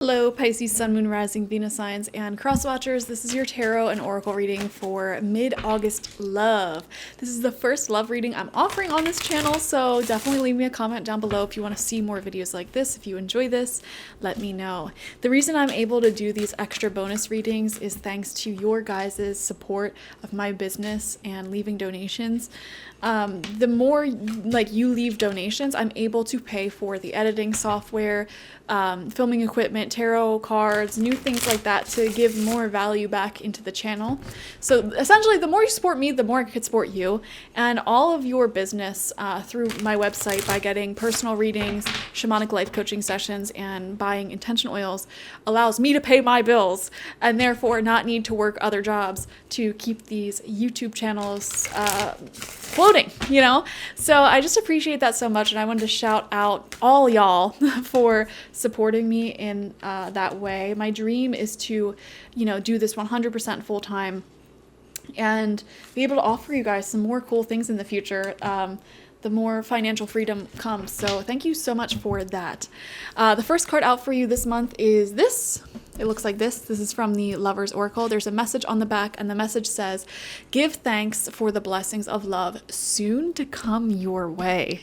Hello, Pisces, Sun, Moon, Rising, Venus signs, and cross watchers. This is your tarot and oracle reading for mid-August love. This is the first love reading I'm offering on this channel, so definitely leave me a comment down below if you want to see more videos like this. If you enjoy this, let me know. The reason I'm able to do these extra bonus readings is thanks to your guys' support of my business and leaving donations. The more you leave donations, I'm able to pay for the editing software, filming equipment, tarot cards, new things like that to give more value back into the channel. So essentially, the more you support me, the more I can support you and all of your business through my website by getting personal readings, shamanic life coaching sessions, and buying intention oils allows me to pay my bills and therefore not need to work other jobs to keep these YouTube channels floating, you know? So I just appreciate that so much, and I wanted to shout out all y'all for supporting me in that way. My dream is to, do this 100% full time and be able to offer you guys some more cool things in the future. The more financial freedom comes. So thank you so much for that. The first card out for you this month is this. It looks like this. This is from the Lover's Oracle. There's a message on the back, and the message says, "Give thanks for the blessings of love soon to come your way."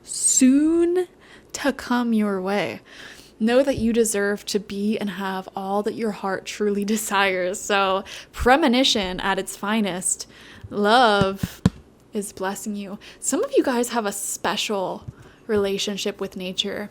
Soon to come your way. Know that you deserve to be and have all that your heart truly desires. So, premonition at its finest. Love is blessing you. Some of you guys have a special relationship with nature.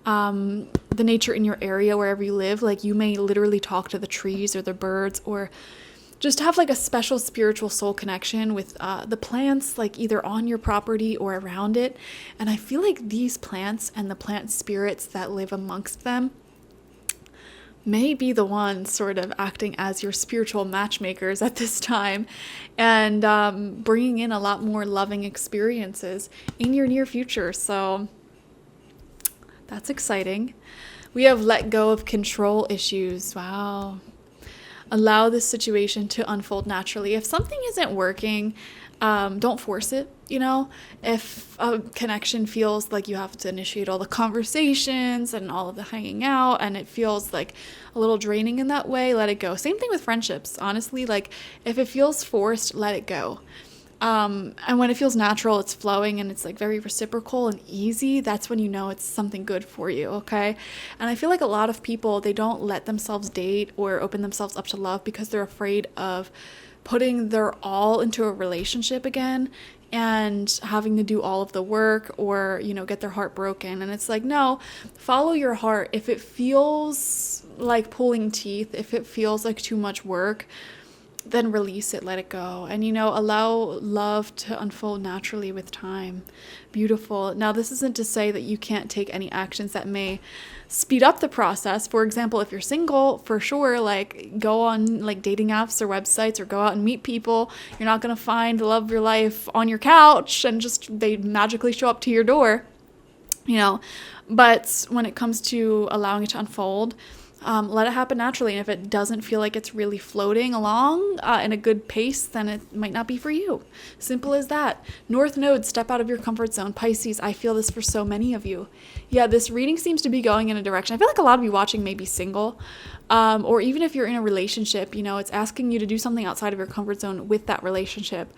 The nature in your area, wherever you live, like you may literally talk to the trees or the birds, or just have like a special spiritual soul connection with the plants, like either on your property or around it. And I feel like these plants and the plant spirits that live amongst them may be the ones sort of acting as your spiritual matchmakers at this time, and bringing in a lot more loving experiences in your near future. So that's exciting. We have let go of control issues. Wow. Allow this situation to unfold naturally. If something isn't working, don't force it. If a connection feels like you have to initiate all the conversations and all of the hanging out, and it feels like a little draining in that way, let it go. Same thing with friendships, honestly. Like if it feels forced, let it go. And when it feels natural, it's flowing, and it's like very reciprocal and easy, that's when you know it's something good for you, okay? And I feel like a lot of people, they don't let themselves date or open themselves up to love because they're afraid of putting their all into a relationship again and having to do all of the work, or, get their heart broken. And it's like, no, follow your heart. If it feels like pulling teeth, if it feels like too much work, then release it, let it go, and allow love to unfold naturally with time. Beautiful. Now, this isn't to say that you can't take any actions that may speed up the process. For example, if you're single, for sure, like go on like dating apps or websites, or go out and meet people. You're not going to find the love of your life on your couch and just they magically show up to your door, but when it comes to allowing it to unfold, let it happen naturally. And if it doesn't feel like it's really floating along in a good pace, then it might not be for you. Simple as that. North Node, step out of your comfort zone. Pisces, I feel this for so many of you. Yeah, this reading seems to be going in a direction. I feel like a lot of you watching may be single, or even if you're in a relationship, it's asking you to do something outside of your comfort zone with that relationship.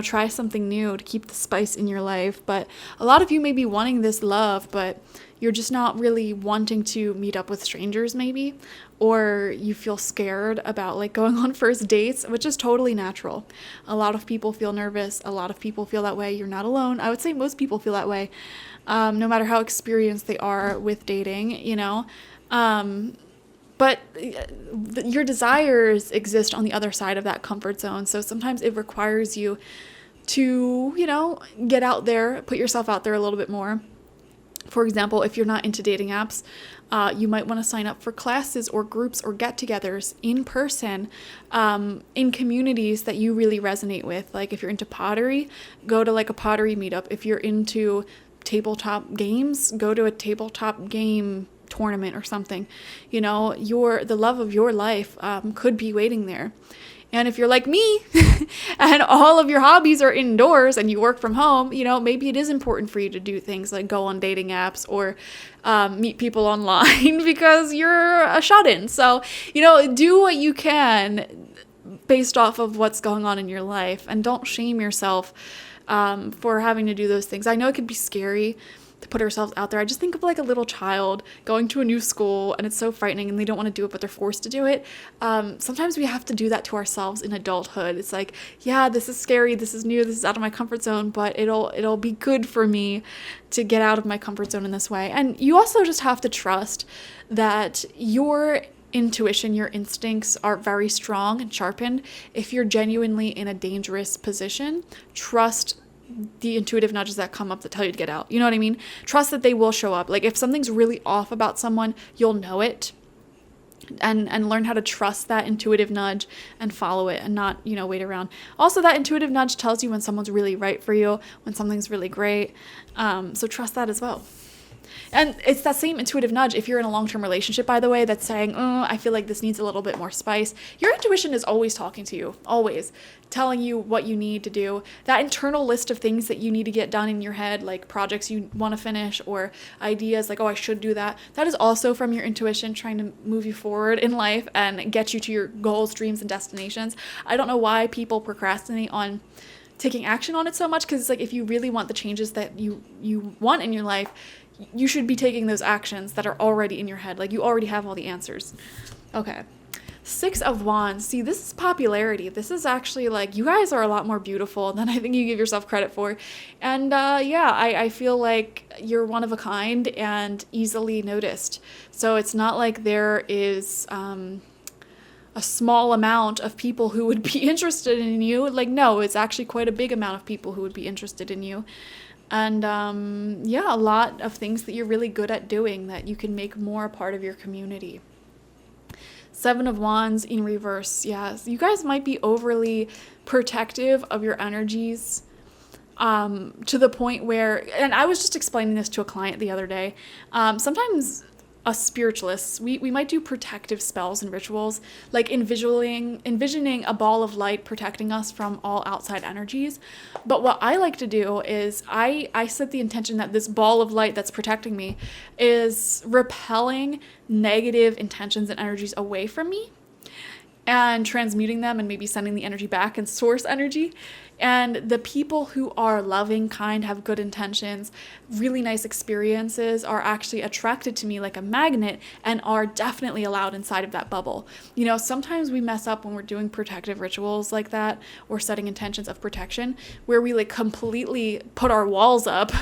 Try something new to keep the spice in your life. But a lot of you may be wanting this love, but you're just not really wanting to meet up with strangers maybe, or you feel scared about like going on first dates, which is totally natural. A lot of people feel nervous. A lot of people feel that way. You're not alone. I would say most people feel that way, no matter how experienced they are with dating, but your desires exist on the other side of that comfort zone. So sometimes it requires you to, get out there, put yourself out there a little bit more. For example, if you're not into dating apps, you might want to sign up for classes or groups or get-togethers in person, in communities that you really resonate with. Like if you're into pottery, go to like a pottery meetup. If you're into tabletop games, go to a tabletop game tournament or something. The love of your life could be waiting there. And if you're like me and all of your hobbies are indoors and you work from home, you know, maybe it is important for you to do things like go on dating apps or meet people online because you're a shut-in. So, you know, do what you can based off of what's going on in your life, and don't shame yourself for having to do those things. I know it could be scary to put ourselves out there. I just think of like a little child going to a new school and it's so frightening and they don't want to do it, but they're forced to do it. Sometimes we have to do that to ourselves in adulthood. It's like, yeah, this is scary. This is new. This is out of my comfort zone, but it'll be good for me to get out of my comfort zone in this way. And you also just have to trust that your intuition, your instincts are very strong and sharpened. If you're genuinely in a dangerous position, trust the intuitive nudges that come up that tell you to get out. You know what I mean? Trust that they will show up. Like if something's really off about someone, you'll know it, and learn how to trust that intuitive nudge and follow it and not, you know, wait around. Also, that intuitive nudge tells you when someone's really right for you, when something's really great. So trust that as well. And it's that same intuitive nudge if you're in a long-term relationship, by the way, that's saying, oh, I feel like this needs a little bit more spice. Your intuition is always talking to you, always telling you what you need to do. That internal list of things that you need to get done in your head, like projects you want to finish or ideas like, oh, I should do that. That is also from your intuition trying to move you forward in life and get you to your goals, dreams, and destinations. I don't know why people procrastinate on taking action on it so much, because it's like if you really want the changes that you want in your life, you should be taking those actions that are already in your head. Like you already have all the answers. Okay. 6 of Wands. See, this is popularity. This is actually like, you guys are a lot more beautiful than I think you give yourself credit for. And yeah, I feel like you're one of a kind and easily noticed. So it's not like there is a small amount of people who would be interested in you. Like, no, it's actually quite a big amount of people who would be interested in you. And yeah, a lot of things that you're really good at doing that you can make more a part of your community. 7 of Wands in reverse. Yeah, so you guys might be overly protective of your energies to the point where, and I was just explaining this to a client the other day, sometimes us spiritualists, we might do protective spells and rituals, like envisioning a ball of light protecting us from all outside energies. But what I like to do is I set the intention that this ball of light that's protecting me is repelling negative intentions and energies away from me and transmuting them and maybe sending the energy back in source energy. And the people who are loving, kind, have good intentions, really nice experiences are actually attracted to me like a magnet and are definitely allowed inside of that bubble. You know, sometimes we mess up when we're doing protective rituals like that or setting intentions of protection where we like completely put our walls up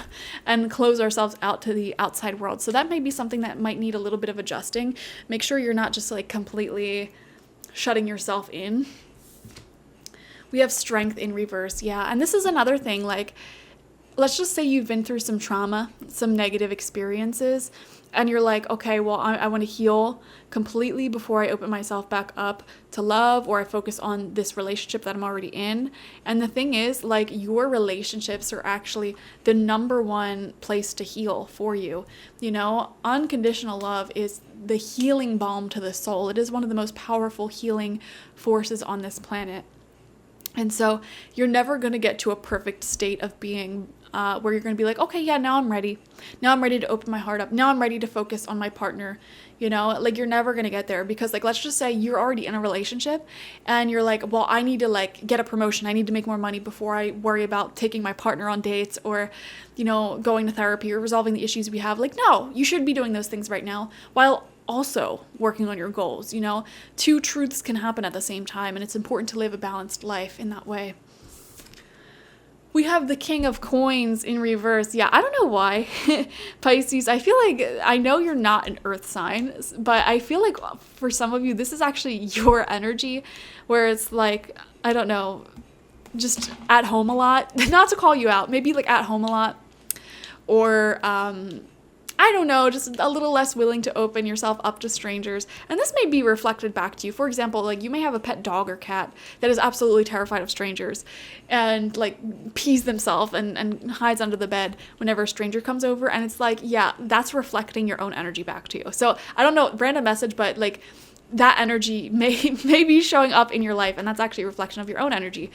and close ourselves out to the outside world. So that may be something that might need a little bit of adjusting. Make sure you're not just like completely shutting yourself in. We have Strength in reverse. Yeah. And this is another thing, like, let's just say you've been through some trauma, some negative experiences, and you're like, okay, well, I want to heal completely before I open myself back up to love, or I focus on this relationship that I'm already in. And the thing is, like, your relationships are actually the number one place to heal for you. You know, unconditional love is the healing balm to the soul. It is one of the most powerful healing forces on this planet. And so you're never going to get to a perfect state of being where you're going to be like, okay, yeah, now I'm ready. Now I'm ready to open my heart up. Now I'm ready to focus on my partner. You know, like you're never going to get there because like, let's just say you're already in a relationship and you're like, well, I need to like get a promotion. I need to make more money before I worry about taking my partner on dates or, you know, going to therapy or resolving the issues we have. Like, no, you should be doing those things right now while also working on your goals. You know, 2 truths can happen at the same time, and it's important to live a balanced life in that way. We have the King of Coins in reverse. Yeah, I don't know why. Pisces, I feel like, I know you're not an earth sign, but I feel like for some of you, this is actually your energy where it's like, I don't know, just at home a lot. Not to call you out, maybe like at home a lot, or I don't know, just a little less willing to open yourself up to strangers. And this may be reflected back to you. For example, like you may have a pet dog or cat that is absolutely terrified of strangers and like pees themselves and hides under the bed whenever a stranger comes over. And it's like, yeah, that's reflecting your own energy back to you. So I don't know, random message, but like that energy may be showing up in your life, and that's actually a reflection of your own energy.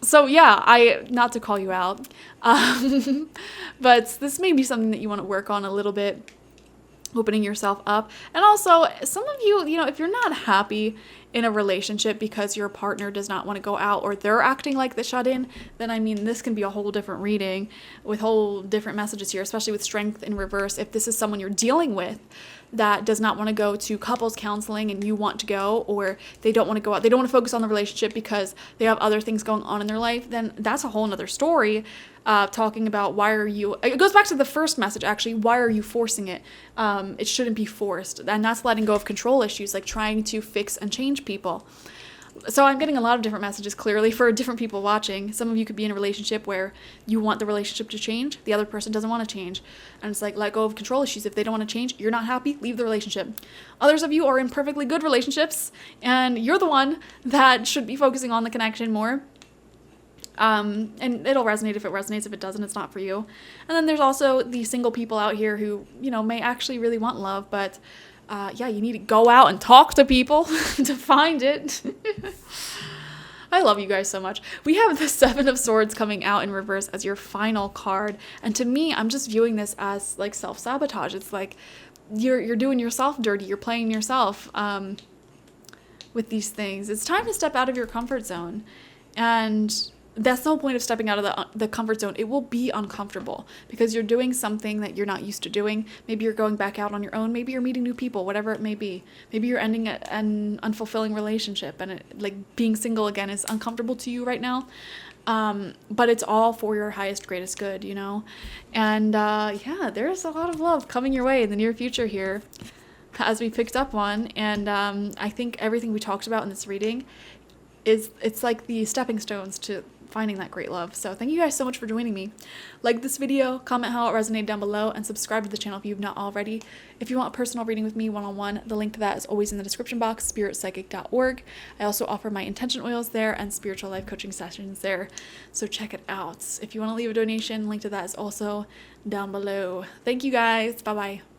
So yeah, not to call you out, but this may be something that you want to work on a little bit, opening yourself up. And also, some of you, if you're not happy in a relationship because your partner does not want to go out, or they're acting like the shut-in, then I mean, this can be a whole different reading with whole different messages here, especially with strength in reverse. If this is someone you're dealing with that does not want to go to couples counseling and you want to go, or they don't want to go out, they don't want to focus on the relationship because they have other things going on in their life, then that's a whole nother story. Talking about it goes back to the first message, actually, why are you forcing it? It shouldn't be forced. And that's letting go of control issues, like trying to fix and change people. So I'm getting a lot of different messages, clearly, for different people watching. Some of you could be in a relationship where you want the relationship to change. The other person doesn't want to change. And it's like, let go of control issues. If they don't want to change, you're not happy, leave the relationship. Others of you are in perfectly good relationships, and you're the one that should be focusing on the connection more. And it'll resonate if it resonates. If it doesn't, it's not for you. And then there's also the single people out here who, may actually really want love, but you need to go out and talk to people to find it. I love you guys so much. We have the Seven of Swords coming out in reverse as your final card. And to me, I'm just viewing this as like self-sabotage. It's like you're doing yourself dirty. You're playing yourself with these things. It's time to step out of your comfort zone. And that's no point of stepping out of the comfort zone. It will be uncomfortable because you're doing something that you're not used to doing. Maybe you're going back out on your own. Maybe you're meeting new people, whatever it may be. Maybe you're ending an unfulfilling relationship, and being single again is uncomfortable to you right now. But it's all for your highest, greatest good, And there's a lot of love coming your way in the near future here, as we picked up on. And I think everything we talked about in this reading it's like the stepping stones to finding that great love. So thank you guys so much for joining me. Like this video, comment how it resonated down below, and subscribe to the channel if you've not already. If you want a personal reading with me one-on-one, the link to that is always in the description box, spiritpsychic.org. I also offer my intention oils there and spiritual life coaching sessions there, so check it out. If you want to leave a donation, link to that is also down below. Thank you guys. Bye-bye.